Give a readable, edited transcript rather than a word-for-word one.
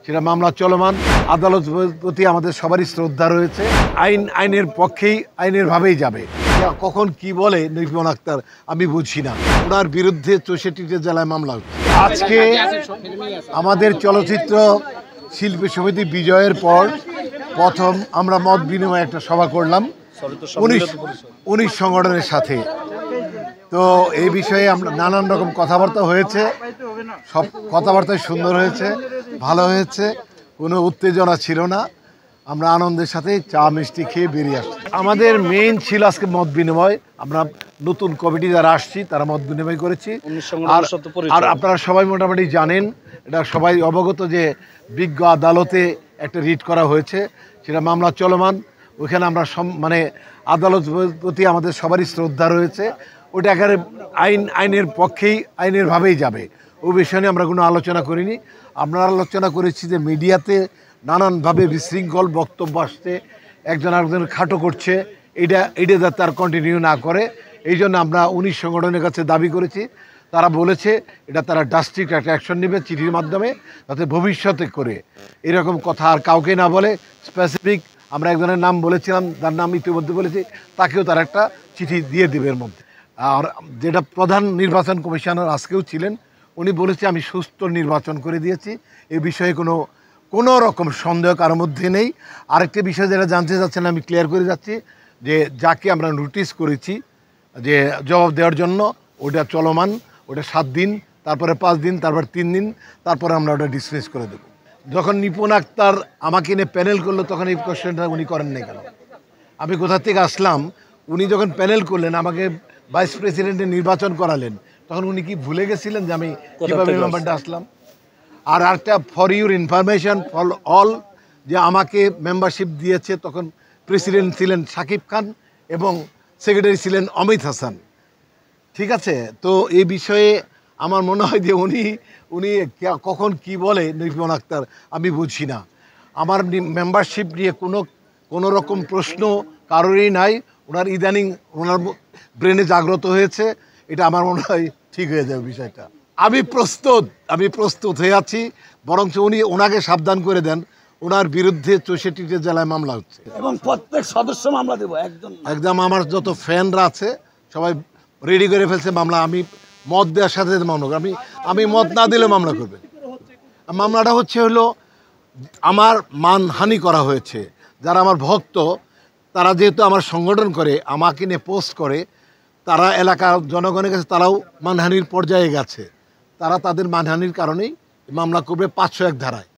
সেটা মামলা চলমান। আদালত প্রতি আমাদের সবারই শ্রদ্ধা রয়েছে। আইনের পক্ষেই আইনের ভাবেই যাবে। কখন কি বলে নিপুণ আক্তার আমি বুঝি না। ওনার বিরুদ্ধে 64টি জেলায় মামলা হচ্ছে। আজকে আমাদের চলচ্চিত্র শিল্পী সমিতি বিজয়ের পর প্রথম আমরা মত বিনিময়ে একটা সভা করলাম 19 সংগঠনের সাথে। তো এই বিষয়ে আমরা নানান রকম কথাবার্তা হয়েছে, সব কথাবার্তাই সুন্দর হয়েছে, ভালো হয়েছে, কোনো উত্তেজনা ছিল না। আমরা আনন্দের সাথে চা মিষ্টি খেয়ে বেরিয়ে আসছি। আমাদের মেইন ছিল আজকে মত বিনিময়। আমরা নতুন কমিটি যারা আসছি তারা মত বিনিময় করেছি। আর আপনারা সবাই মোটামুটি জানেন, এটা সবাই অবগত যে বিজ্ঞ আদালতে একটা রিট করা হয়েছে, সেটা মামলা চলমান। ওইখানে আমরা মানে আদালত প্রতি আমাদের সবারই শ্রদ্ধা রয়েছে। ওটা একেবারে আইনের পক্ষেই আইনের ভাবেই যাবে। ওই বিষয় নিয়ে আমরা কোনো আলোচনা করিনি। আমরা আলোচনা করেছি যে মিডিয়াতে নানানভাবে বিশৃঙ্খল বক্তব্য আসছে, একজন আরেকজনের খাটো করছে, এটা যাতে তার কন্টিনিউ না করে। এই জন্য আমরা 19 সংগঠনের কাছে দাবি করেছি। তারা বলেছে এটা তারা ড্রাস্টিক একটা অ্যাকশন নেবে চিঠির মাধ্যমে, যাতে ভবিষ্যতে করে এরকম কথা আর কাউকে না বলে। স্পেসিফিক আমরা একজনের নাম বলেছিলাম, তার নাম ইতিমধ্যে বলেছি, তাকেও তারা একটা চিঠি দিয়ে দেবে এর মধ্যে। আর যেটা প্রধান নির্বাচন কমিশনার আজকেও ছিলেন, উনি বলেছে আমি সুষ্ঠু নির্বাচন করে দিয়েছি, এ বিষয়ে কোনো রকম সন্দেহ কারোর মধ্যে নেই। আরেকটি বিষয় যেটা জানতে চাচ্ছেন আমি ক্লিয়ার করে যাচ্ছি, যে যাকে আমরা নোটিশ করেছি যে জবাব দেওয়ার জন্য, ওটা চলমান, ওটা 7 দিন, তারপরে 5 দিন, তারপর 3 দিন, তারপরে আমরা ওটা ডিসমিস করে দেবো। যখন নিপুণ আক্তার আমাকে নিয়ে প্যানেল করলো তখন এই কোয়েশ্চেনটা উনি করেন নাই কেন? আমি কোথা থেকে আসলাম? উনি যখন প্যানেল করলেন, আমাকে ভাইস প্রেসিডেন্টের নির্বাচন করালেন, তখন উনি কি ভুলে গেছিলেন যে আমি কীভাবে মেম্বারটা আসলাম? আর একটা for your information for all, যে আমাকে মেম্বারশিপ দিয়েছে তখন প্রেসিডেন্ট ছিলেন শাকিব খান এবং সেক্রেটারি ছিলেন অমিত হাসান। ঠিক আছে? তো এই বিষয়ে আমার মনে হয় যে উনি কখন কি বলে নিপুণ আক্তার আমি বুঝি না। আমার মেম্বারশিপ নিয়ে কোনো রকম প্রশ্ন কারোরই নাই। ওনার ইদানিং ওনার ব্রেনে জাগ্রত হয়েছে, এটা আমার মনে হয় ঠিক হয়ে যাবে বিষয়টা। আমি প্রস্তুত হয়ে আছি। বরঞ্চ ওনাকে সাবধান করে দেন, ওনার বিরুদ্ধে 64টি জেলায় মামলা হচ্ছে এবং প্রত্যেক সদস্য মামলা দেবো একদম। আমার যত ফ্যানরা আছে সবাই রেডি করে ফেলছে মামলা। আমি মত দেওয়ার সাথে সাথে মামলা করবে। আমি মত না দিলে মামলা করবে। মামলাটা হলো আমার মানহানি করা হয়েছে। যারা আমার ভক্ত, তারা যেহেতু আমার সংগঠন করে, আমাকে নিয়ে পোস্ট করে, তারা এলাকার জনগণের কাছে তারাও মানহানির পর্যায়ে গেছে। তারা তাদের মানহানির কারণেই মামলা করবে 501 ধারায়।